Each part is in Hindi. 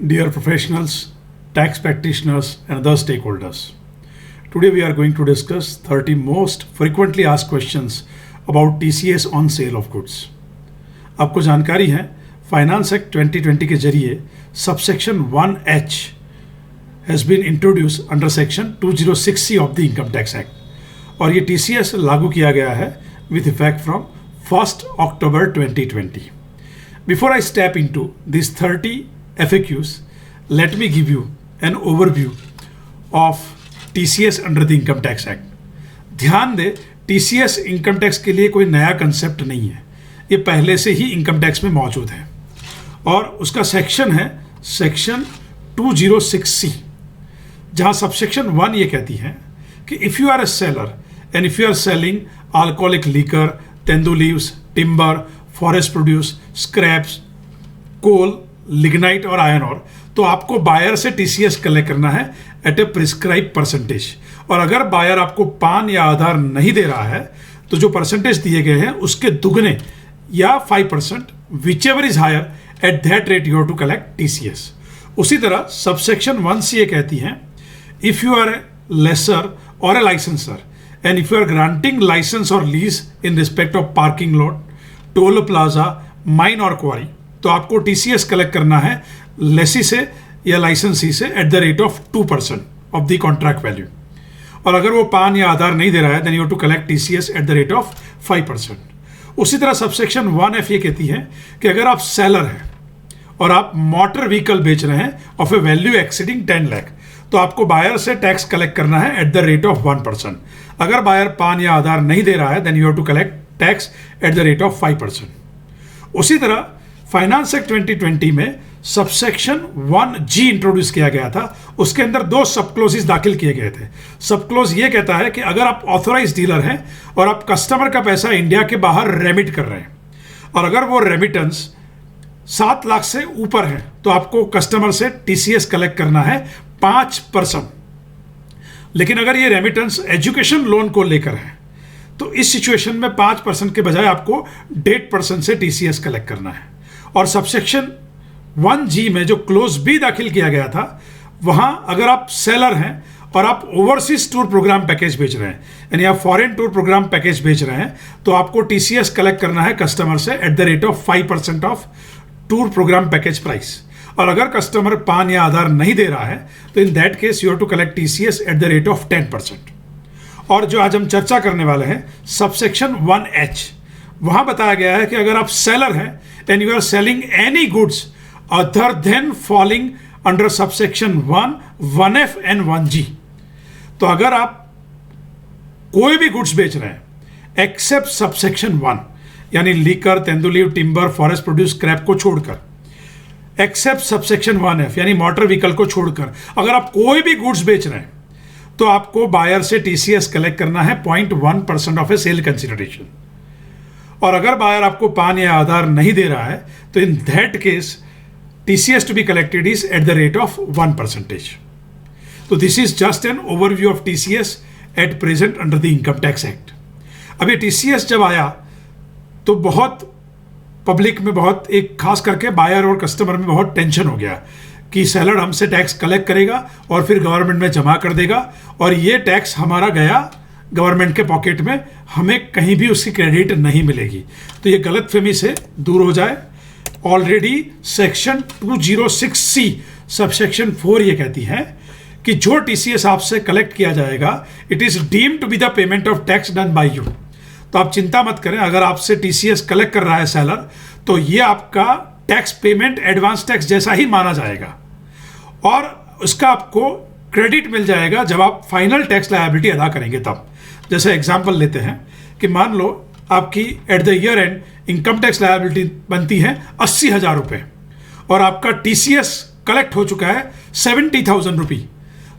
Dear professionals, tax practitioners, and other stakeholders, today we are going to discuss 30 most frequently asked questions about TCS on sale of goods. आपको जानकारी है फाइनेंस एक्ट 2020 के जरिए subsection 1H has been introduced under section 206C of the Income Tax Act और ये TCS लागू किया गया है with effect from 1st October 2020. Before I step into these 30 FAQs, let me give you an overview of TCS under the Income Tax Act. ध्यान दे, TCS इनकम टैक्स के लिए कोई नया कंसेप्ट नहीं है, ये पहले से ही इनकम टैक्स में मौजूद है और उसका सेक्शन है सेक्शन 206C, जहां सबसेक्शन 1 ये कहती है कि if you are a seller and if you are selling alcoholic liquor, tendu leaves, timber, forest produce, scraps, coal, lignite और आयरन और, तो आपको बायर से टीसीएस कलेक्ट करना है एट ए प्रिस्क्राइब परसेंटेज। और अगर बायर आपको पान या आधार नहीं दे रहा है तो जो परसेंटेज दिए गए हैं उसके दुगने या 5%, whichever is higher at that rate you have to collect TCS. उसी तरह सबसेक्शन 1C ये कहती है if you are a lessor और a licensor and if you are granting licence और lease in respect of parking lot, toll plaza, mine और क्वारी, तो आपको टीसीएस कलेक्ट करना है लेसी से या लाइसेंसी से at the rate of 2% of the contract value. और अगर वो पान या आधार नहीं दे रहा है then you have to collect TCS at the rate of 5%। उसी तरह सबसेक्शन 1F ये कहती है कि अगर आप सेलर हैं और आप मोटर व्हीकल बेच रहे हैं of A value exceeding 10 lakh, तो आपको बायर से टैक्स कलेक्ट करना है एट द रेट ऑफ 1%। अगर बायर पान या आधार नहीं दे रहा है then you have to collect tax at the rate of 5%। उसी तरह फाइनेंस एक्ट 2020 में सबसेक्शन 1G इंट्रोड्यूस किया गया था, उसके अंदर 2 सब क्लोजेस दाखिल किए गए थे। सब क्लोज ये कहता है कि अगर आप ऑथोराइज डीलर हैं और आप कस्टमर का पैसा इंडिया के बाहर रेमिट कर रहे हैं और अगर वो रेमिटेंस 7 लाख से ऊपर है तो आपको कस्टमर से टीसीएस कलेक्ट करना है 5%। लेकिन अगर ये रेमिटेंस एजुकेशन लोन को लेकर है तो इस सिचुएशन में 5% के बजाय आपको 1.5% से टीसीएस कलेक्ट करना है। और सबसेक्शन 1G में जो क्लोज बी दाखिल किया गया था, वहां अगर आप सेलर हैं और आप ओवरसीज टूर प्रोग्राम पैकेज बेच रहे हैं यानी आप फॉरेन टूर प्रोग्राम पैकेज बेच रहे हैं तो आपको टीसीएस कलेक्ट करना है कस्टमर से at the rate of 5% of tour program package price. और अगर कस्टमर पान या आधार नहीं दे रहा है तो in that case you have to collect TCS at the rate of 10%। और जो आज हम चर्चा करने वाले हैं सबसेक्शन 1H, वहां बताया गया है कि अगर आप सेलर हैं and you are selling any goods other than falling under subsection 1F and 1G, तो अगर आप कोई भी गुड्स बेच रहे हैं एक्सेप्ट सबसेक्शन 1 यानी liquor, tendu leave, timber, forest produce, scrap को छोड़कर, एक्सेप्ट सबसेक्शन 1F यानी मोटर व्हीकल को छोड़कर, अगर आप कोई भी गुड्स बेच रहे हैं तो आपको बायर से टीसीएस कलेक्ट करना है 0.1% ऑफ ए सेल कंसिडरेशन। और अगर बायर आपको पान या आधार नहीं दे रहा है तो in that case TCS to be collected is at the rate of 1%। तो this is just an overview of TCS at present under the income tax act. अब ये टीसीएस जब आया तो बहुत पब्लिक में बहुत एक खास करके बायर और कस्टमर में बहुत टेंशन हो गया कि सेलर हमसे टैक्स कलेक्ट करेगा और फिर गवर्नमेंट में जमा कर देगा और ये टैक्स हमारा गया गवर्नमेंट के पॉकेट में, हमें कहीं भी उसकी क्रेडिट नहीं मिलेगी। तो ये गलतफहमी से दूर हो जाए। ऑलरेडी सेक्शन 206C सबसेक्शन 4 ये कहती है कि जो टीसीएस आपसे कलेक्ट किया जाएगा it is deemed to be the payment of tax done by you. तो आप चिंता मत करें, अगर आपसे टीसीएस कलेक्ट कर रहा है सेलर तो ये आपका टैक्स पेमेंट एडवांस टैक्स जैसा ही माना जाएगा और उसका आपको क्रेडिट मिल जाएगा जब आप फाइनल टैक्स लायबिलिटी अदा करेंगे तब। जैसे एग्जांपल लेते हैं कि मान लो आपकी at the year and income tax liability बनती है 80,000 रुपये और आपका टीसीएस कलेक्ट हो चुका है 70,000 रुपये,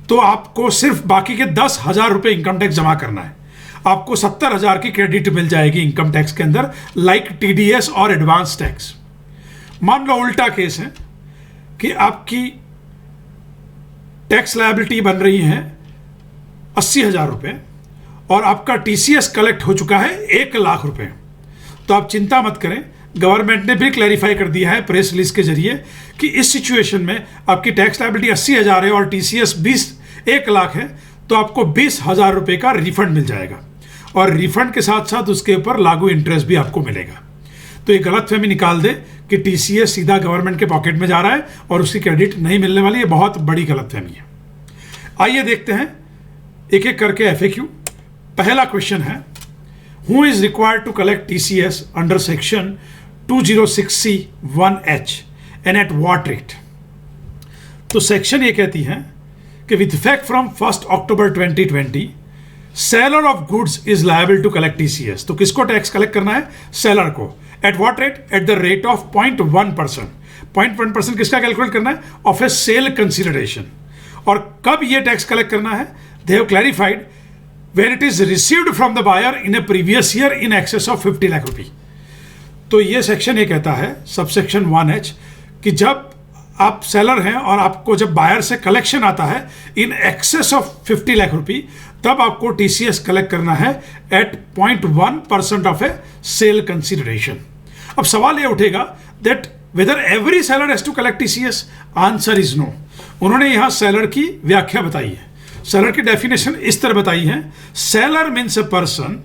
तो आपको सिर्फ बाकी के 10,000 रुपये इनकम टैक्स जमा करना है। आपको 70,000 की क्रेडिट मिल जाएगी इनकम टैक्स के अंदर लाइक टीडीएस और एडवांस टैक्स। मान लो उल्टा केस है कि आपकी टैक्स लायबिलिटी बन रही है 80,000 रुपये और आपका टीसीएस कलेक्ट हो चुका है 1 लाख रुपए, तो आप चिंता मत करें, गवर्नमेंट ने भी क्लैरिफाई कर दिया है प्रेस रिलीज के जरिए कि इस सिचुएशन में आपकी टैक्स लायबिलिटी 80,000 है और टीसीएस 1 लाख है, तो आपको 20,000 रुपये का रिफंड मिल जाएगा और रिफंड के साथ साथ उसके ऊपर लागू इंटरेस्ट भी आपको मिलेगा। तो ये गलतफहमी निकाल दे कि टीसीएस सीधा गवर्नमेंट के पॉकेट में जा रहा है और उसकी क्रेडिट नहीं मिलने वाली, ये बहुत बड़ी गलतफहमी है। आइए देखते हैं एक एक करके एफएक्यू। पहला क्वेश्चन है, who is required to collect TCS under section 206C(1)H and at what rate. तो सेक्शन ये कहती है कि with effect from 1 October 2020 seller of goods is liable to collect TCS. तो किसको टैक्स कलेक्ट करना है? सेलर को। At what rate? At the rate of 0.1%। 0.1% किसका कैलकुलेट करना है? Of a sale consideration. और कब ये टैक्स कलेक्ट करना है? They have clarified when it is received from the buyer in a previous year in excess of 50 lakh रुपए। तो ये सेक्शन ये कहता है, सबसेक्शन 1H, कि जब आप सेलर हैं और आपको जब बायर से कलेक्शन आता है इन एक्सेस ऑफ 50 लाख रुपए, तब आपको टीसीएस कलेक्ट करना है at 0.1% of a sale consideration. अब सवाल ये उठेगा that whether every seller has to collect TCS. Answer is no. उन्होंने यहां सेलर की व्याख्या बताई है। सेलर की डेफिनेशन इस तरह बताई है, seller means a person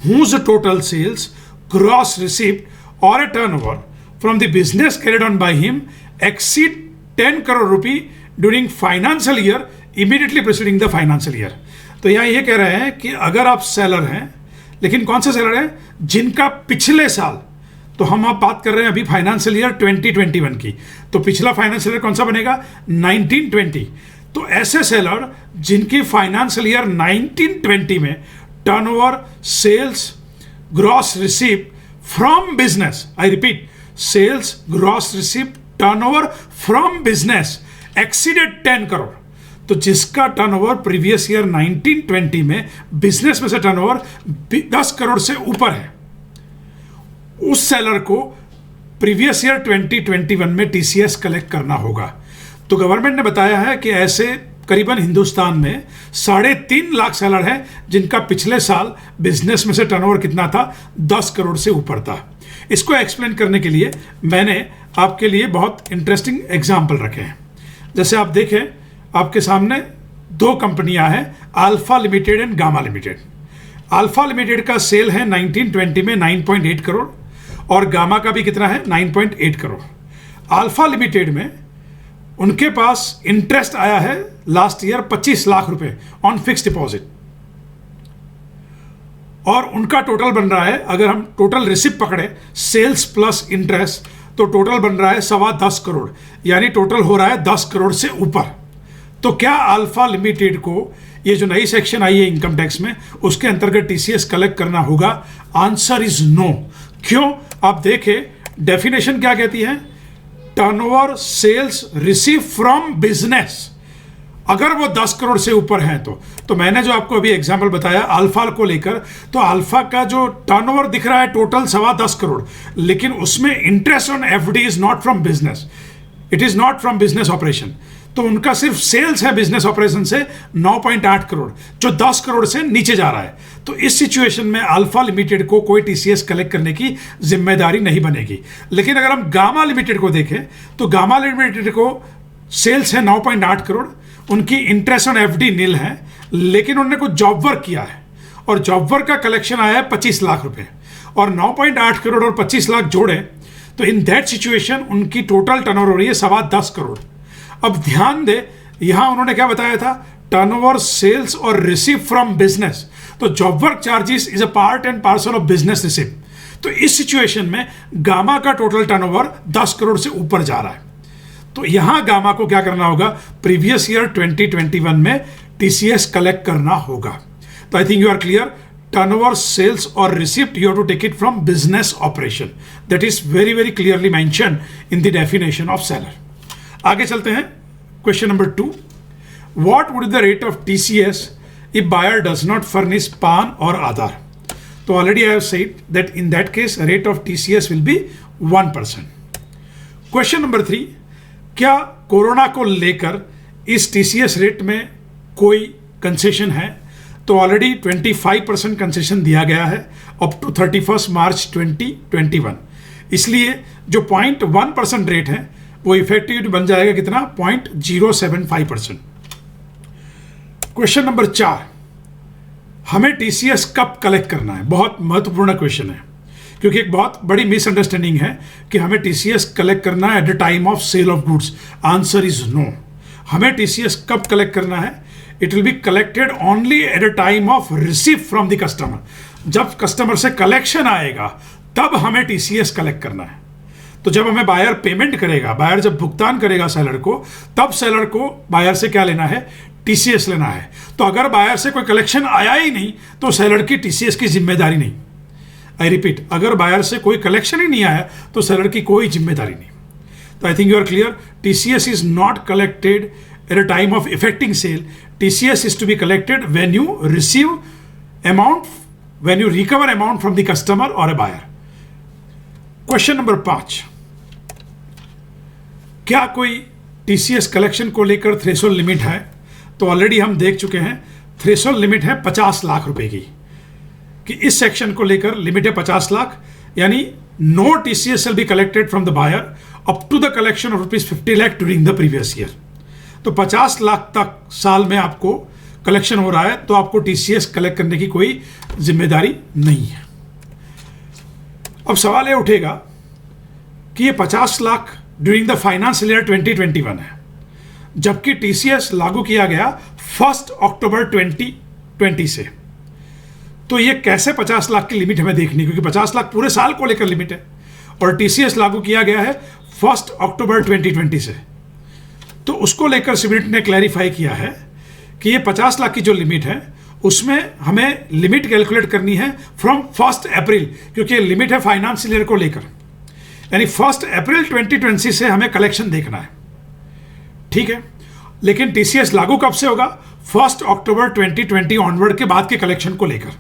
whose total sales, gross receipt or a turnover from the business carried on by him exceed 10 crore rupee during financial year immediately preceding the financial year। तो यहाँ ये कह रहे हैं कि अगर आप सेलर हैं, लेकिन कौन से सेलर हैं? जिनका पिछले साल, तो हम आप बात कर रहे हैं अभी फाइनेंशियल ईयर 2021 की, तो पिछला फाइनेंशियल ईयर कौन सा बनेगा? 1920। तो ऐसे सेलर जिनकी फाइनेंशियल ईयर 1920 में turnover, sales, gross receipt from business, I repeat, sales, gross receipt, turnover from business exceeded 10 crore, तो जिसका टर्नओवर प्रीवियस ईयर 1920 में बिजनेस में से टर्नओवर 10 करोड़ से ऊपर है, उस सेलर को प्रीवियस ईयर 2021 में टीसीएस कलेक्ट करना होगा। तो गवर्नमेंट ने बताया है कि ऐसे करीबन हिंदुस्तान में 3.5 लाख सेलर हैं जिनका पिछले साल बिजनेस में से टर्नओवर कितना था? 10 करोड़ से ऊपर था। इसको एक्सप्लेन करने के लिए मैंने आपके लिए बहुत इंटरेस्टिंग एग्जाम्पल रखे हैं। जैसे आप देखें, आपके सामने 2 कंपनियां हैं, alpha limited and gamma limited. Alpha limited का सेल है 1920 में 9.8 करोड़ और गामा का भी कितना है? 9.8 करोड़। अल्फा लिमिटेड में उनके पास इंटरेस्ट आया है लास्ट ईयर 25 लाख रुपए ऑन फिक्स डिपॉजिट, और उनका टोटल बन रहा है, अगर हम टोटल रिसिप्ट पकड़े सेल्स प्लस इंटरेस्ट, तो टोटल बन रहा है 10.25 करोड़, यानी टोटल हो रहा है 10 करोड़ से ऊपर। तो क्या अल्फा लिमिटेड को ये जो नई सेक्शन आई है इनकम टैक्स में, उसके अंतर्गत टीसीएस कलेक्ट करना होगा? Answer is no. क्यों? आप देखें डेफिनेशन क्या कहती है? Turnover, sales receive from business, अगर वो 10 करोड़ से ऊपर हैं तो मैंने जो आपको अभी एग्जांपल बताया अल्फा को लेकर, तो अल्फा का जो टर्नओवर दिख रहा है टोटल 10.25 करोड़, लेकिन उसमें interest on FD is not from business, it is not from business operation. तो उनका सिर्फ सेल्स है बिजनेस ऑपरेशन से 9.8 करोड़, जो 10 करोड़ से नीचे जा रहा है। तो इस सिचुएशन में अल्फा लिमिटेड को कोई टीसीएस कलेक्ट करने की जिम्मेदारी नहीं बनेगी। लेकिन अगर हम गामा लिमिटेड को देखें, तो गामा लिमिटेड को सेल्स है 9.8 करोड़, उनकी इंटरेस्ट ऑन एफडी नील है, लेकिन उन्होंने कुछ जॉब वर्क किया है और जॉब वर्क का कलेक्शन आया है 25 लाख रुपए, और 9.8 करोड़ और 25 लाख जोड़े तो इन दैट सिचुएशन उनकी टोटल टर्नओवर हो रही है 10.25 करोड़। अब ध्यान दे, यहां उन्होंने क्या बताया था? टर्नओवर, सेल्स और रिसीव फ्रॉम बिजनेस। तो job work charges is a part and parcel of business receipt. तो इस सिचुएशन में गामा का टोटल टर्नओवर 10 करोड़ से ऊपर जा रहा है, तो यहां गामा को क्या करना होगा? प्रीवियस ईयर 2021 में टीसीएस कलेक्ट करना होगा। तो I think you are clear. Turnover, sales और receipt you have to take it from business operation, that is very very clearly mention in the definition of seller. आगे चलते हैं, question number 2, what would the rate of TCS if buyer does not furnish PAN और आधार? तो already I have said that in that case rate of TCS will be 1%। Question number 3, क्या कोरोना को लेकर इस टीसीएस रेट में कोई कंसेशन है? तो ऑलरेडी 25% कंसेशन दिया गया है अप टू 31 मार्च 2021। इसलिए जो 0.1% रेट है वो इफेक्टिव बन जाएगा कितना, 0.075%। क्वेश्चन नंबर 4, हमें टीसीएस कब कलेक्ट करना है? बहुत महत्वपूर्ण क्वेश्चन है, क्योंकि एक बहुत बड़ी मिसअंडरस्टैंडिंग है कि हमें टीसीएस कलेक्ट करना है at the time of sale of goods. Answer is no. हमें टीसीएस कब कलेक्ट करना है? It will be collected only at the time of receive from the customer. जब कस्टमर से कलेक्शन आएगा तब हमें टीसीएस कलेक्ट करना है। तो जब हमें बायर पेमेंट करेगा, बायर जब भुगतान करेगा सेलर को, तब सेलर को बायर से क्या लेना है? टीसीएस लेना है। तो अगर बायर से कोई कलेक्शन आया ही नहीं तो सेलर की टीसीएस की जिम्मेदारी नहीं। आई रिपीट, अगर बायर से कोई कलेक्शन ही नहीं आया तो सेलर की कोई जिम्मेदारी नहीं। तो I think you are clear. TCS is not collected at a time of effecting sale. TCS is to be collected when you receive amount, when you recover amount from the customer और अ बायर। क्वेश्चन नंबर 5, क्या कोई टीसीएस कलेक्शन को लेकर थ्रेशोल्ड लिमिट है? तो ऑलरेडी हम देख चुके हैं, थ्रेशोल्ड लिमिट है 50 लाख रुपए की, कि इस सेक्शन को लेकर लिमिट है 50 लाख, यानी no TCS will be collected from the buyer up to the collection of ₹50 lakh during the previous year. तो 50 लाख तक साल में आपको कलेक्शन हो रहा है तो आपको टीसीएस कलेक्ट करने की कोई जिम्मेदारी नहीं है। अब सवाल ये उठेगा कि ये 50 lakh during the financial year 2021 है, जबकि टीसीएस लागू किया गया 1 अक्टूबर 2020 से। तो ये कैसे 50 लाख की लिमिट हमें देखनी, क्योंकि 50 लाख पूरे साल को लेकर लिमिट है और टीसीएस लागू किया गया है 1 अक्टूबर 2020 से। तो उसको लेकर सिबिलिटी ने क्लैरिफाई किया है कि ये 50 लाख की जो लिमिट है उसमें हमें लिमिट कैलकुलेट करनी है फ्रॉम 1 अप्रैल, क्योंकि लिमिट है फाइनेंशियल ईयर को लेकर, यानी 1 अप्रैल 2020 से हमें कलेक्शन देखना है। ठीक है, लेकिन टीसीएस लागू कब से होगा? 1 अक्टूबर 2020 ऑनवर्ड के बाद के कलेक्शन को लेकर,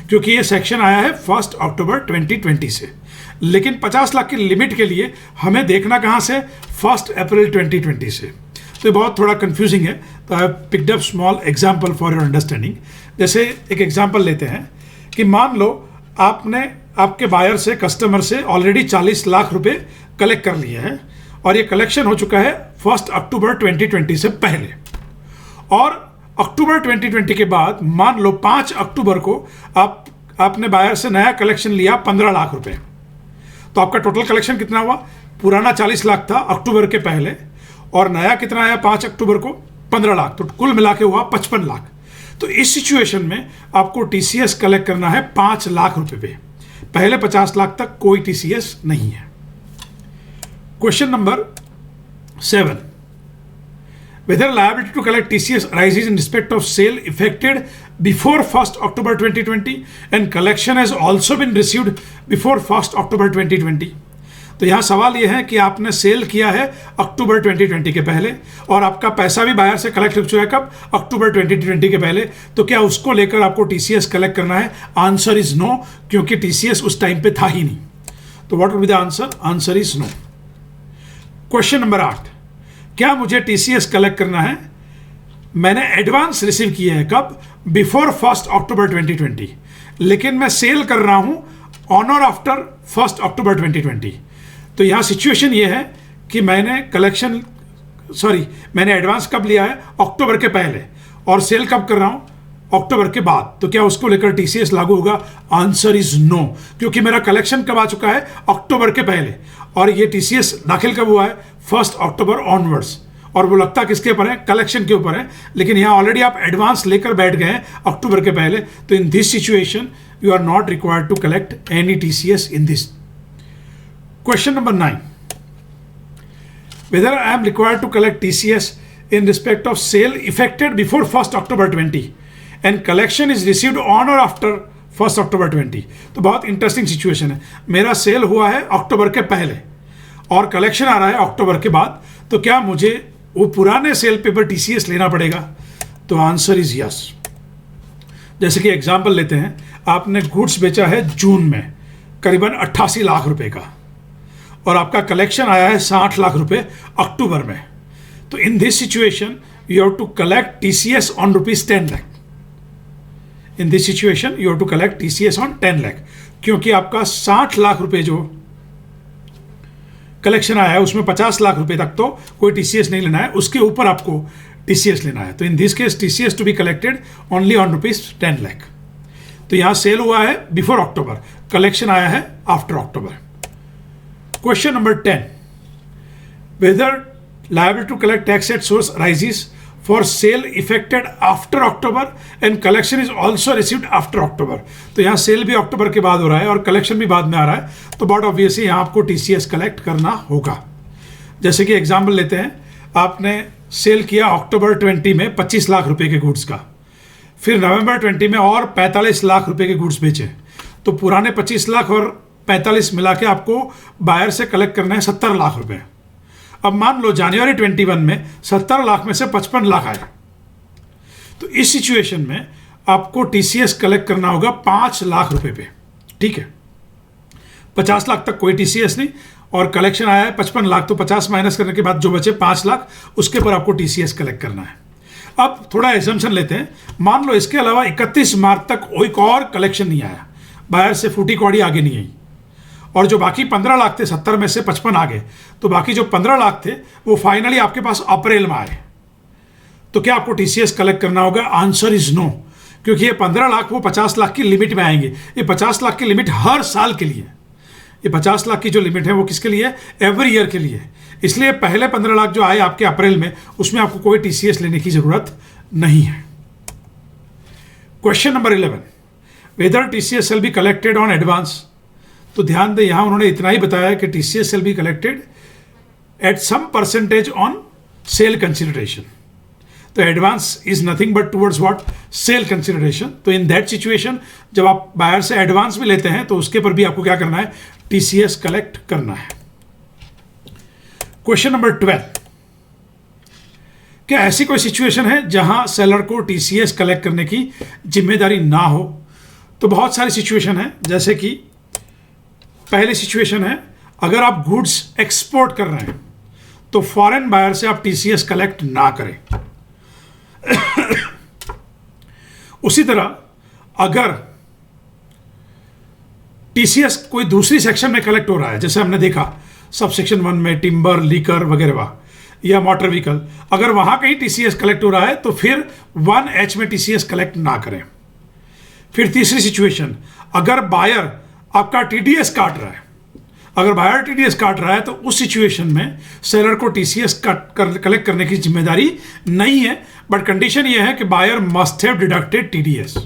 क्योंकि ये सेक्शन आया है 1 अक्टूबर 2020 से। लेकिन 50 लाख की लिमिट के लिए हमें देखना कहां से? 1 अप्रैल 2020 से। तो ये बहुत थोड़ा कंफ्यूजिंग है, तो I picked up small example for your understanding. जैसे एक एग्जाम्पल लेते हैं कि मान लो आपने आपके बायर से, कस्टमर से ऑलरेडी 40 लाख रुपए कलेक्ट कर लिए हैं और ये कलेक्शन हो चुका है 1 अक्टूबर 2020 से पहले, और अक्टूबर 2020 के बाद मान लो 5 अक्टूबर को आपने बायर से नया कलेक्शन लिया 15 लाख रुपए। तो आपका टोटल कलेक्शन कितना हुआ? पुराना 40 लाख था अक्टूबर के पहले, और नया कितना आया 5 अक्टूबर को? 15 लाख। तो कुल मिला के हुआ 55 लाख। तो इस सिचुएशन में आपको टीसीएस कलेक्ट करना है 5 लाख रुपए पे। पहले 50 लाख तक कोई टीसीएस नहीं है। Question number 7, whether liability to collect TCS arises in respect of sale effected before 1 October 2020 and collection has also been received before 1 October 2020। तो यहाँ सवाल यह है कि आपने सेल किया है अक्टूबर 2020 के पहले और आपका पैसा भी बायर से कलेक्ट हो चुका है कब? अक्टूबर 2020 के पहले। तो क्या उसको लेकर आपको टीसीएस कलेक्ट करना है? आंसर इज नो, क्योंकि टीसीएस उस टाइम पे था ही नहीं। तो what will be the answer? Answer is no. Question number 8, क्या मुझे टीसीएस कलेक्ट करना है? मैंने एडवांस रिसीव किया है कब? बिफोर 1 अक्टूबर 2020, लेकिन मैं सेल कर रहा हूं ऑन और आफ्टर 1 अक्टूबर 2020। तो यहां सिचुएशन ये है कि मैंने मैंने एडवांस कब लिया है? अक्टूबर के पहले, और सेल कब कर रहा हूं? अक्टूबर के बाद। तो क्या उसको लेकर टीसीएस लागू होगा? आंसर इज नो, क्योंकि मेरा कलेक्शन कब आ चुका है? अक्टूबर के पहले, और ये टीसीएस दाखिल कब हुआ है? 1 अक्टूबर ऑनवर्ड्स। और वो लगता किसके ऊपर है? कलेक्शन के ऊपर है। लेकिन यहाँ ऑलरेडी आप एडवांस लेकर बैठ गए हैं अक्टूबर के पहले। तो in this situation you are not required to collect any TCS in this. Question number 9, whether I am required to collect TCS in respect of sale effected before 1 October 20 and collection is received on or after 1 October 20। तो बहुत इंटरेस्टिंग सिचुएशन है। मेरा सेल हुआ है अक्टूबर के पहले और कलेक्शन आ रहा है अक्टूबर के बाद। तो क्या मुझे वो पुराने सेल पे पर टीसीएस लेना पड़ेगा? तो आंसर इज यस। जैसे कि एग्जांपल लेते हैं, आपने गुड्स बेचा है जून में करीबन 88 लाख रुपए का, और आपका कलेक्शन आया है 60 लाख रुपए अक्टूबर में। तो in this situation you have to collect TCS on ₹10 lakh. In this situation you have to collect TCS on 10 lakh, क्योंकि आपका 60 लाख रुपए जो कलेक्शन आया है उसमें 50 लाख रुपए तक तो कोई टीसीएस नहीं लेना है, उसके ऊपर आपको टीसीएस लेना है। तो in this case TCS to be collected only on ₹10 lakh. तो यहां सेल हुआ है बिफोर अक्टूबर, कलेक्शन आया है after October. Question number 10, whether liability to collect tax at source arises for sale effected after October and collection is also received after October। तो यहाँ सेल भी अक्टूबर के बाद हो रहा है और कलेक्शन भी बाद में आ रहा है, तो बट ऑब्वियसली यहाँ आपको टीसीएस कलेक्ट करना होगा। जैसे कि एग्जाम्पल लेते हैं, आपने सेल किया अक्टूबर 20 में 25 लाख रुपए के गुड्स का, फिर नवंबर 20 में और 45 लाख रुपए के गुड्स बेचे, तो पुराने 25 लाख और 45 मिला के आपको बायर से कलेक्ट करना है 70 लाख रुपए। अब मान लो जनवरी 21 में 70 लाख में से 55 लाख आए, तो इस सिचुएशन में आपको टीसीएस कलेक्ट करना होगा 5 लाख रुपए पे। ठीक है, 50 लाख तक कोई टीसीएस नहीं और कलेक्शन आया है 55 लाख, तो 50 माइनस करने के बाद जो बचे 5 लाख, उसके पर आपको टीसीएस कलेक्ट करना है। अब थोड़ा एजम्पशन लेते हैं, मान लो इसके अलावा 31 मार्च तक कोई और कलेक्शन नहीं आया, बायर से फूटी कौड़ी आगे नहीं आई, और जो बाकी 15 लाख थे 70 में से 55 आ गए, तो बाकी जो 15 लाख थे वो फाइनली आपके पास अप्रैल में आए, तो क्या आपको टीसीएस कलेक्ट करना होगा? आंसर इज नो, क्योंकि ये 15 लाख वो 50 लाख की लिमिट में आएंगे। ये 50 लाख की लिमिट हर साल के लिए, ये 50 लाख की जो लिमिट है वो किसके लिए? एवरी ईयर के लिए। इसलिए पहले 15 लाख जो आए आपके अप्रैल में, उसमें आपको कोई टीसीएस लेने की जरूरत नहीं है। Question number 11, whether TCS will be collected on advance. तो ध्यान दें, यहां उन्होंने इतना ही बताया कि TCS will be collected at some percentage on sale consideration. तो advance is nothing but towards what? Sale consideration. तो इन दैट सिचुएशन जब आप बायर से एडवांस भी लेते हैं तो उसके पर भी आपको क्या करना है? टीसीएस कलेक्ट करना है। क्वेश्चन नंबर 12, क्या ऐसी कोई सिचुएशन है जहां सेलर को टीसीएस कलेक्ट करने की जिम्मेदारी ना हो? तो बहुत सारी सिचुएशन है, जैसे कि पहली सिचुएशन है, अगर आप गुड्स एक्सपोर्ट कर रहे हैं तो फॉरेन बायर से आप टीसीएस कलेक्ट ना करें। उसी तरह अगर टीसीएस कोई दूसरी सेक्शन में कलेक्ट हो रहा है, जैसे हमने देखा सब सेक्शन 1 में टिम्बर, लीकर वगैरह या मोटर व्हीकल, अगर वहां कहीं टीसीएस कलेक्ट हो रहा है तो फिर 1H में टीसीएस कलेक्ट ना करें। फिर तीसरी सिचुएशन, अगर बायर आपका टीडीएस काट रहा है, अगर बायर टीडीएस काट रहा है तो उस सिचुएशन में सेलर को टीसीएस कलेक्ट करने की जिम्मेदारी नहीं है, बट कंडीशन यह है कि buyer must have deducted TDS.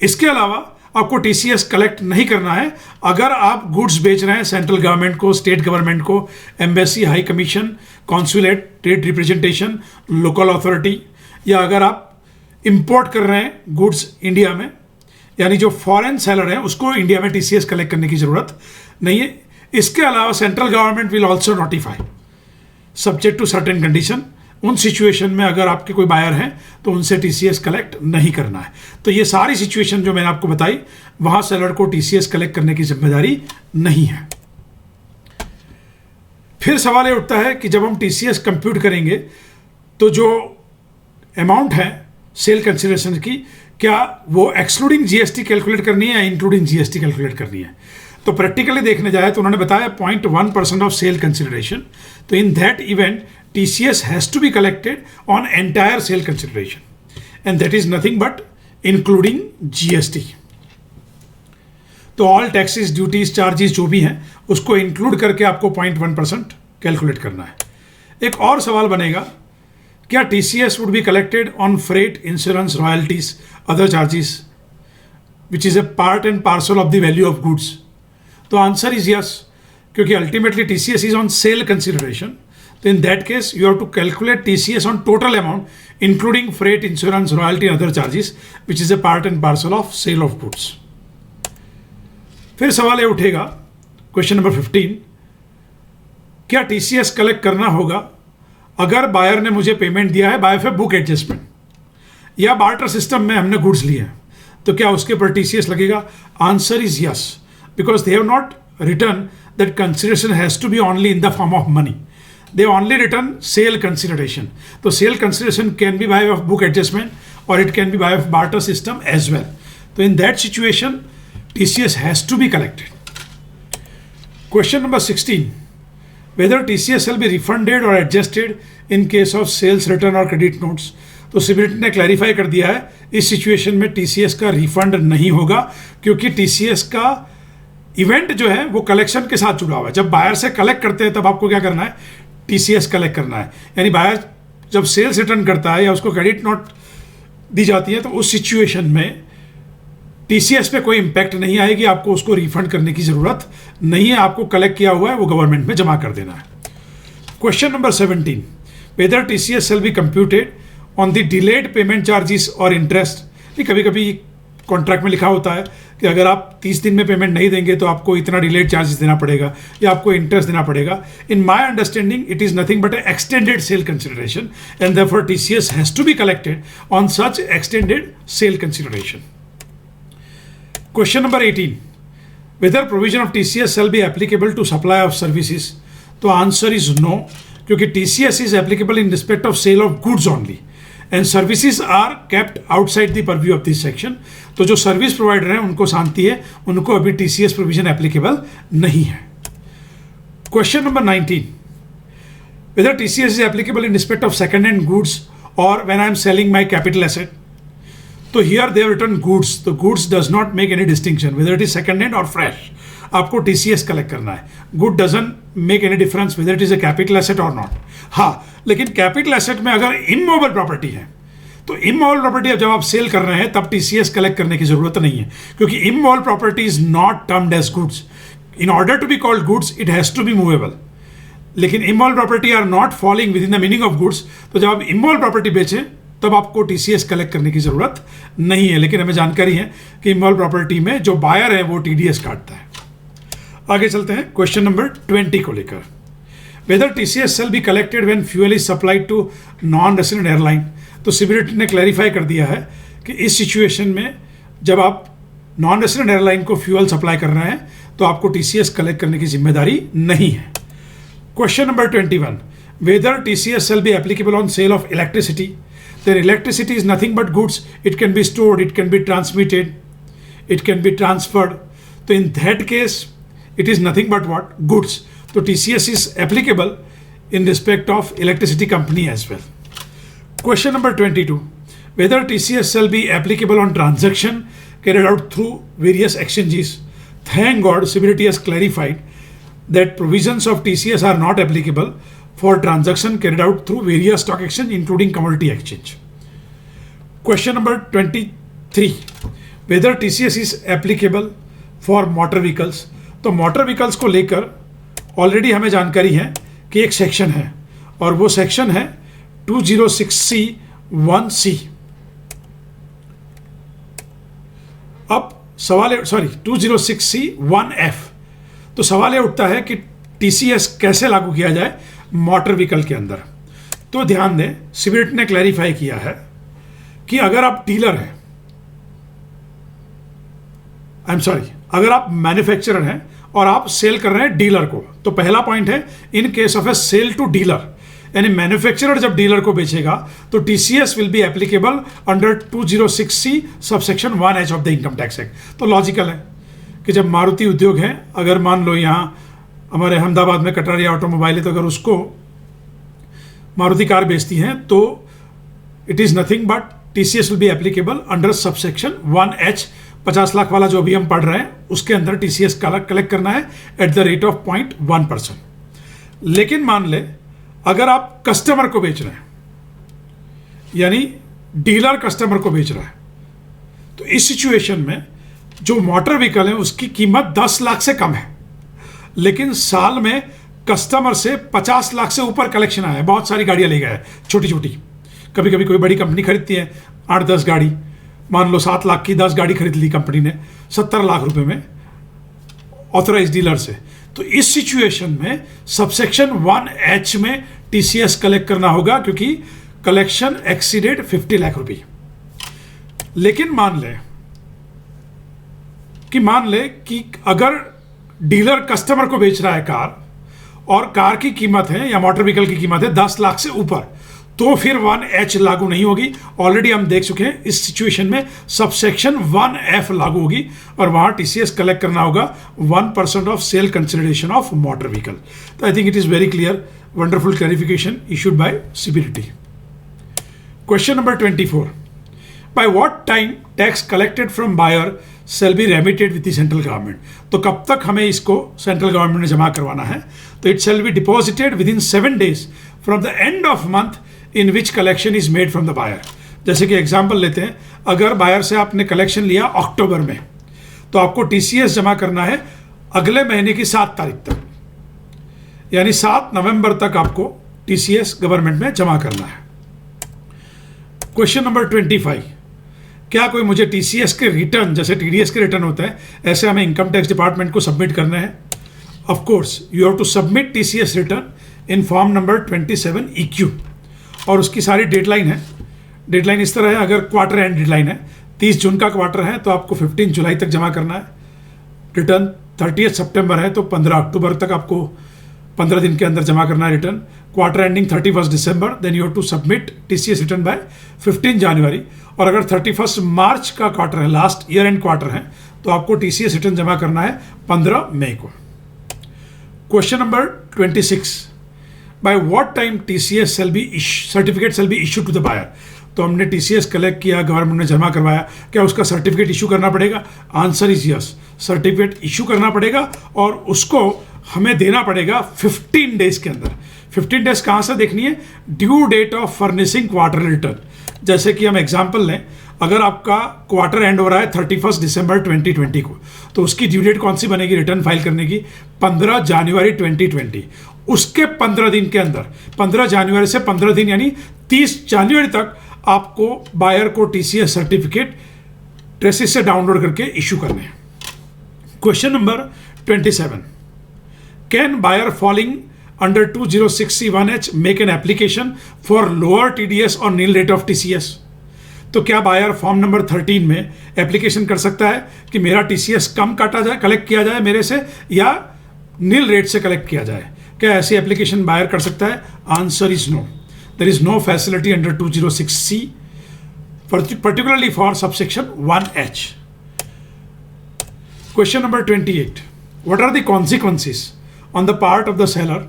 इसके अलावा आपको टीसीएस कलेक्ट नहीं करना है अगर आप गुड्स बेच रहे हैं सेंट्रल गवर्नमेंट को, स्टेट गवर्नमेंट को, embassy, high commission, consulate, trade representation, local authority, या अगर आप इंपोर्ट कर रहे हैं गुड्स इंडिया में, यानी जो फॉरेन सेलर है उसको इंडिया में टीसीएस कलेक्ट करने की जरूरत नहीं है। इसके अलावा central government will also notify subject to certain condition. उन सिचुएशन में अगर आपके कोई बायर हैं तो उनसे टीसीएस कलेक्ट नहीं करना है। तो ये सारी सिचुएशन जो मैंने आपको बताई, वहां सेलर को टीसीएस कलेक्ट करने की जिम्मेदारी नहीं है। फिर सवाल ये उठता है कि जब हम टीसीएस कंप्यूट करेंगे तो जो अमाउंट है सेल कंसिडरेशन की, क्या वो एक्सक्लूडिंग जीएसटी कैलकुलेट करनी है या इंक्लूडिंग जीएसटी कैलकुलेट करनी है? तो प्रैक्टिकली देखने जाए तो उन्होंने बताया 0.1% ऑफ सेल कंसिडरेशन। तो in that event TCS has to be collected on entire sale consideration and that is nothing but including GST. तो ऑल टैक्सेस, ड्यूटीज, चार्जेस जो भी हैं उसको इंक्लूड करके आपको 0.1% कैलकुलेट करना है। एक और सवाल बनेगा, क्या TCS would be collected on freight, insurance, royalties, other charges which is a part and parcel of the value of goods? तो आंसर इज यस, क्योंकि ultimately TCS is on sale consideration. तो in that case you have to calculate TCS on total amount including freight, insurance, royalty, other charges which is a part and parcel of sale of goods. फिर सवाल ये उठेगा, क्वेश्चन नंबर 15, क्या टीसीएस कलेक्ट करना होगा अगर बायर ने मुझे पेमेंट दिया है बाय वे बुक एडजस्टमेंट या बार्टर सिस्टम में हमने गुड्स लिए हैं, तो क्या उसके पर टीसीएस लगेगा? Answer is yes, because they have not return that consideration has to be only in the form of money, they only return sale consideration. तो sale consideration can be by of book adjustment और it can be by of barter system as well. तो in that situation TCS has to be collected. Question number 16. Whether TCS shall be refunded or adjusted in case of sales return or credit notes. तो सीबीडीटी ने क्लैरिफाई कर दिया है इस सिचुएशन में TCS का रिफंड नहीं होगा, क्योंकि TCS का इवेंट जो है वो कलेक्शन के साथ जुड़ा हुआ है। जब बायर से कलेक्ट करते हैं तब आपको क्या करना है, TCS कलेक्ट करना है। यानी बायर जब सेल्स रिटर्न करता है या उसको क्रेडिट नोट दी जाती है तो उस सिचुएशन में TCS पे कोई इंपैक्ट नहीं आएगी, आपको उसको रिफंड करने की जरूरत नहीं है। आपको कलेक्ट किया हुआ है वो गवर्नमेंट में जमा कर देना है। Question number 17, whether TCS shall be computed on the delayed payment charges or interest. कभी कभी कॉन्ट्रैक्ट में लिखा होता है कि अगर आप 30 दिन में पेमेंट नहीं देंगे तो आपको इतना डिलेड चार्जेस देना पड़ेगा या आपको इंटरेस्ट देना पड़ेगा। In my understanding it is nothing but extended sale consideration and therefore TCS has to be collected on such extended sale consideration. Question number 18, whether provision of TCS shall be applicable to supply of services. तो आंसर इज नो, क्योंकि TCS is applicable in respect of sale of goods only and services are kept outside the purview of this section. तो जो सर्विस प्रोवाइडर हैं उनको शांति है, उनको अभी TCS प्रोविजन एप्लीकेबल नहीं है। Question number 19, whether TCS is applicable in respect of second hand goods और when I am selling my capital asset. तो here they have written goods, तो goods does not make any distinction whether it is second hand और फ्रेश। आपको TCS कलेक्ट करना है। Good doesn't make any difference whether it is a capital asset और नॉट। हाँ, लेकिन कैपिटल एसेट में अगर इमूवेबल प्रॉपर्टी है तो इमूवेबल प्रॉपर्टी जब आप सेल कर रहे हैं तब TCS कलेक्ट करने की जरूरत नहीं है, क्योंकि immovable property is not termed as goods. In order to be called goods it has to be movable, लेकिन immovable property are not falling within the meaning of goods. तो जब आप इमूवेबल प्रॉपर्टी बेचें तब आपको TCS कलेक्ट करने की जरूरत नहीं है, लेकिन हमें जानकारी है कि इमूवेबल प्रॉपर्टी में जो बायर है वो TDS काटता है। आगे चलते हैं क्वेश्चन नंबर 20 को लेकर। Whether TCS shall be collected when fuel is supplied to non-resident airline. तो सीबीडीटी ने क्लैरिफाई कर दिया है कि इस सिचुएशन में जब आप नॉन रेसिडेंट एयरलाइन को फ्यूल सप्लाई कर रहे हैं तो आपको TCS कलेक्ट करने की जिम्मेदारी नहीं है। Question number 21, whether TCS shall be applicable on sale of electricity. Then electricity is nothing but goods. It can be stored, it can be transmitted, it can be transferred. So in that case, it is nothing but what? Goods. So TCS is applicable in respect of electricity company as well. Question number 22. Whether TCS shall be applicable on transaction carried out through various exchanges. Thank God CBDT has clarified that provisions of TCS are not applicable for transaction carried out through various stock exchange including commodity exchange. Question number 23. Whether TCS is applicable for motor vehicles. तो मोटर व्हीकल्स को लेकर ऑलरेडी हमें जानकारी है कि एक सेक्शन है और वो सेक्शन है 206C(1)(c). अब सवाल 206C(1)(f). तो सवाल ये उठता है कि TCS कैसे लागू किया जाए मोटर व्हीकल के अंदर। तो ध्यान दें, सीबीडीटी ने क्लैरिफाई किया है कि अगर आप डीलर हैं, अगर आप मैन्युफैक्चरर हैं और आप सेल कर रहे हैं डीलर को, तो पहला पॉइंट है in case of a sale to dealer, यानी मैन्युफैक्चरर जब डीलर को बेचेगा तो TCS will be applicable under 206C subsection 1H of the income tax act. तो लॉजिकल है कि जब मारुति उद्योग है, अगर मान लो यहाँ हमारे अहमदाबाद में कटारिया ऑटोमोबाइल है, तो अगर उसको मारुति कार बेचती हैं तो it is nothing but TCS will be applicable under subsection 1H। 50 lakh वाला जो भी हम पढ़ रहे हैं उसके अंदर TCS कलेक्ट करना है एट द रेट ऑफ 0.1%। लेकिन मान ले अगर आप कस्टमर को बेच रहे हैं, यानी डीलर कस्टमर को बेच रहा है, तो इस सिचुएशन में जो मोटर व्हीकल है उसकी कीमत 10 लाख से कम है, लेकिन साल में कस्टमर से 50 लाख से ऊपर कलेक्शन आया है। बहुत सारी गाड़ियां ले गया है, छोटी छोटी। कभी कभी कोई बड़ी कंपनी खरीदती है 8-10 गाड़ी, मान लो 7 लाख की 10 गाड़ी खरीद ली कंपनी ने 70 लाख रुपए में ऑथराइज डीलर से। तो इस सिचुएशन में सबसेक्शन 1H में TCS कलेक्ट करना होगा, क्योंकि कलेक्शन एक्सीडेड 50 लाख रुपए। लेकिन मान ले कि अगर डीलर कस्टमर को बेच रहा है कार, और कार की कीमत है या मोटर व्हीकल की कीमत है 10 लाख से ऊपर, तो फिर 1H लागू नहीं होगी। ऑलरेडी हम देख चुके हैं इस सिचुएशन में सबसेक्शन 1F लागू होगी और वहां टीसीएस कलेक्ट करना होगा 1% of sale consideration of motor vehicle. तो I think it is very clear, wonderful clarification issued by CBDT. Question number 24, by what time tax collected from buyer shall be remitted with the central government। तो कब तक हमें इसको सेंट्रल गवर्नमेंट में जमा करवाना है? तो it shall be deposited within 7 days from the end of month in which collection is made from the buyer। जैसे कि एग्जांपल लेते हैं, अगर बायर से आपने कलेक्शन लिया अक्टूबर में, तो आपको टीसीएस जमा करना है अगले महीने की 7 तारीख तक, यानी 7 नवंबर तक आपको टीसीएस गवर्नमेंट में जमा करना है। क्वेश्चन नंबर 25, क्या कोई मुझे टीसीएस के रिटर्न, जैसे टीडीएस के रिटर्न होते हैं, ऐसे हमें इनकम टैक्स डिपार्टमेंट को सबमिट करना है? Of course you have to submit TCS return in form number 27 EQ, और उसकी सारी डेडलाइन है। डेडलाइन इस तरह है, अगर क्वार्टर एंड डेडलाइन है 30 जून का क्वार्टर है तो आपको 15 जुलाई तक जमा करना है। रिटर्न 30 सितंबर है तो 15 अक्टूबर तक आपको 15 दिन के अंदर जमा करना है return. Quarter ending 31 December, then you have to submit TCS return by 15 January. और अगर 31 मार्च का क्वार्टर है, लास्ट ईयर एंड क्वार्टर है, तो आपको टीसीएस रिटर्न जमा करना है 15 मई को। Question number 26, by what time TCS certificate shall be issue to the buyer. तो हमने टीसीएस कलेक्ट किया, गवर्नमेंट ने जमा करवाया, क्या उसका सर्टिफिकेट इशू करना पड़ेगा? Answer is yes, certificate issue करना पड़ेगा और उसको हमें देना पड़ेगा 15 डेज के अंदर। 15 डेज कहाँ से देखनी है? Due date of furnishing quarter return. जैसे कि हम एग्जांपल लें, अगर आपका क्वार्टर एंड हो रहा है 31 दिसंबर 2020 को, तो उसकी ड्यू डेट कौन सी बनेगी रिटर्न फाइल करने की? 15 जनवरी 2020। उसके 15 दिन के अंदर, 15 जनवरी से 15 दिन यानी 30 जनवरी तक आपको बायर को टीसीएस सर्टिफिकेट ट्रेसिस से डाउनलोड करके इशू करने हैं। Question number 27, can buyer falling under 206C1H make an application for lower TDS or nil rate of TCS? तो क्या बायर फॉर्म नंबर 13 में एप्लीकेशन कर सकता है कि मेरा टीसीएस कम काटा जाए, कलेक्ट किया जाए मेरे से, या नील रेट से कलेक्ट किया जाए? क्या ऐसी एप्लीकेशन बायर कर सकता है? Answer is no, there is no facility under 206C particularly for subsection 1H। Question number 28, what are the consequences on the part of the seller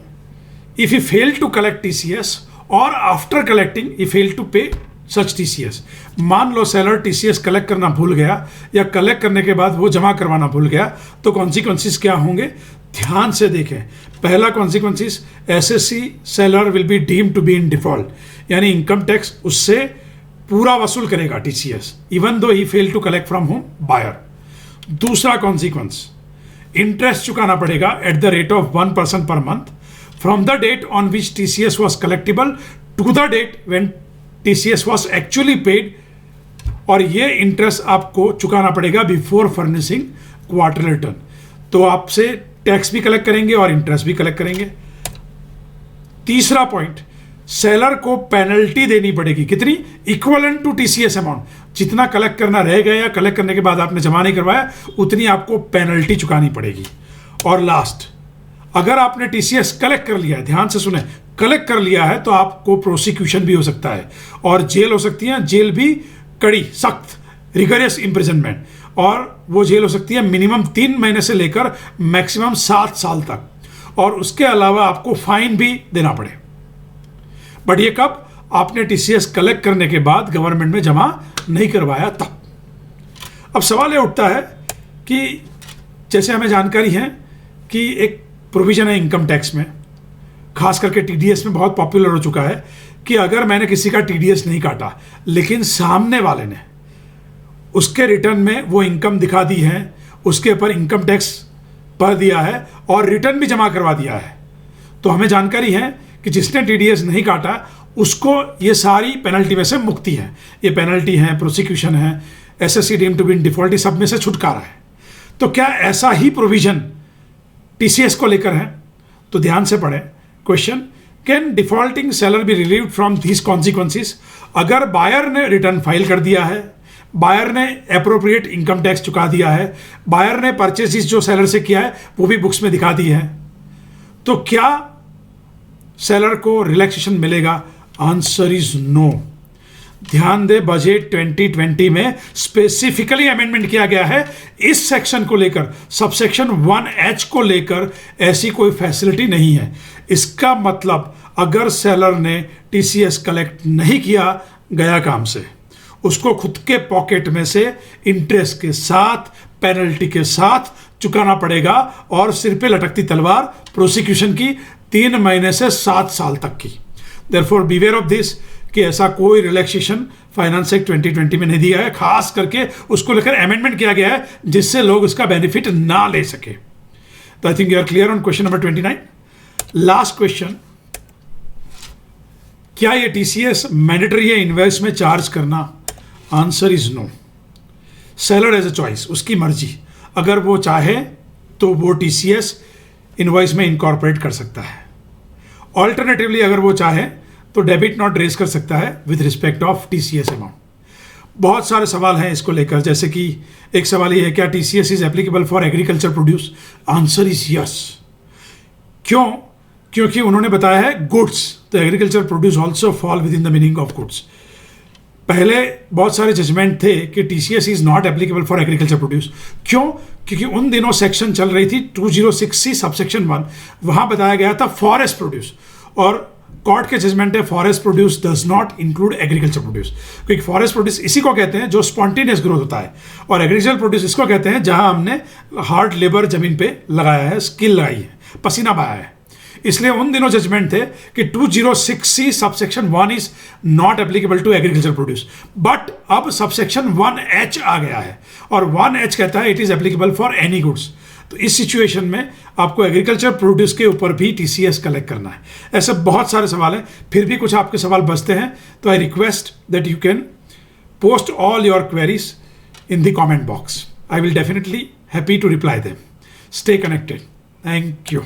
if he failed to collect TCS or after collecting he failed to pay such TCS? मान लो सेलर TCS कलेक्ट करना भूल गया या कलेक्ट करने के बाद वो जमा करवाना भूल गया, तो कॉन्सिक्वेंसेस क्या होंगे? ध्यान से देखें। पहला consequences, assessee seller will be deemed to be in default, यानी इनकम टैक्स उससे पूरा वसूल करेगा TCS even though he fail to collect from whom buyer. दूसरा कॉन्सिक्वेंस, इंटरेस्ट चुकाना पड़ेगा at the rate of 1% per month from the date on which TCS was collectible to the date when TCS was actually paid, और ये इंटरेस्ट आपको चुकाना पड़ेगा बिफोर फर्निशिंग क्वार्टर रिटर्न। तो आपसे टैक्स भी कलेक्ट करेंगे और इंटरेस्ट भी कलेक्ट करेंगे। तीसरा पॉइंट, सेलर को पेनल्टी देनी पड़ेगी, कितनी? Equivalent to TCS amount. जितना कलेक्ट करना रह गया या कलेक्ट करने के बाद आपने जमा नहीं करवाया, उतनी आपको पेनल्टी चुकानी पड़ेगी। और लास्ट, अगर आपने टीसीएस कलेक्ट कर लिया है, ध्यान से सुने, कलेक्ट कर लिया है, तो आपको प्रोसिक्यूशन भी हो सकता है और जेल हो सकती है, जेल भी कड़ी, सख्त, रिगरियस इम्प्रिजनमेंट, और वो जेल हो सकती है मिनिमम 3 महीने से लेकर मैक्सिमम 7 साल तक, और उसके अलावा आपको फाइन भी देना पड़े। बट ये कब? आपने टीसीएस कलेक्ट करने के बाद गवर्नमेंट में जमा नहीं करवाया तब। अब सवाल ये उठता है कि जैसे हमें जानकारी है कि एक प्रोविजन है इनकम टैक्स में, खास करके टीडीएस में बहुत पॉपुलर हो चुका है, कि अगर मैंने किसी का टीडीएस नहीं काटा लेकिन सामने वाले ने उसके रिटर्न में वो इनकम दिखा दी है, उसके ऊपर इनकम टैक्स भर दिया है और रिटर्न भी जमा करवा दिया है, तो हमें जानकारी है कि जिसने टीडीएस नहीं काटा उसको ये सारी पेनल्टी में से मुक्ति है। ये पेनल्टी है, प्रोसिक्यूशन है, assessee deemed to be in default, सब में से छुटकारा है। तो क्या ऐसा ही प्रोविजन टीसीएस को लेकर है? तो ध्यान से पढ़ें question, can defaulting seller B relieved from these consequences? अगर बायर ने रिटर्न फाइल कर दिया है, बायर ने एप्रोप्रिएट इनकम टैक्स चुका दिया है, बायर ने परचेसिस जो सेलर से किया है वो भी बुक्स में दिखा दी है, तो क्या सेलर को रिलैक्सेशन मिलेगा आंसर इज नो। ध्यान दे, बजट 2020 में स्पेसिफिकली अमेंडमेंट किया गया है इस सेक्शन को लेकर, सबसेक्शन 1H को लेकर ऐसी कोई फैसिलिटी नहीं है। इसका मतलब अगर सेलर ने टीसीएस कलेक्ट नहीं किया गया काम से, उसको खुद के पॉकेट में से इंटरेस्ट के साथ, पेनल्टी के साथ चुकाना पड़ेगा, और सिर पे लटकती तलवार प्रोसिक्यूशन की 3 महीने से 7 साल तक की। देयरफॉर बीवेयर ऑफ दिस कि ऐसा कोई रिलैक्सेशन फाइनेंस एक्ट 2020 में नहीं दिया है, खास करके उसको लेकर अमेंडमेंट किया गया है जिससे लोग इसका बेनिफिट ना ले सके। तो I think you are clear on question number 29। Last question, क्या ये टीसीएस मैंडेटरी है इनवॉइस में चार्ज करना? Answer is no. Seller has a choice, उसकी मर्जी, अगर वो चाहे तो वो टीसीएस इनवॉइस में इनकॉर्पोरेट कर सकता है। ऑल्टरनेटिवली अगर वो चाहे तो डेबिट नॉट रेज कर सकता है with respect of TCS amount. बहुत सारे सवाल हैं इसको लेकर, जैसे कि एक सवाल ये है, क्या TCS is applicable for agriculture produce? Answer is yes. क्यों? क्योंकि उन्होंने बताया है गुड्स, तो agriculture produce also fall with in the meaning of goods. पहले बहुत सारे जजमेंट थे कि TCS is not applicable for agriculture produce. क्यों? क्योंकि उन दिनों सेक्शन चल रही थी 206C सबसेक्शन 1, वहां बताया गया था फॉरेस्ट प्रोड्यूस, और कोर्ट के जजमेंट है forest produce does not include agriculture produce. क्योंकि फॉरेस्ट प्रोड्यूस इसी को कहते हैं जो स्पॉन्टेनियस ग्रोथ होता है, और एग्रीकल्चर प्रोड्यूस इसको कहते हैं जहां हमने हार्ड लेबर जमीन पे लगाया है, स्किल लगाई है, पसीना बहाया है। इसलिए उन दिनों जजमेंट थे कि 206C subsection 1 is not applicable to agriculture produce. But अब सबसेक्शन 1H आ गया है, और 1H कहता है it is applicable for any goods. तो इस सिचुएशन में आपको एग्रीकल्चर प्रोड्यूस के ऊपर भी टीसीएस कलेक्ट करना है। ऐसे बहुत सारे सवाल हैं, फिर भी कुछ आपके सवाल बचते हैं, तो I request that you can post all your queries in the comment box. I will definitely happy to reply them. Stay connected. Thank you.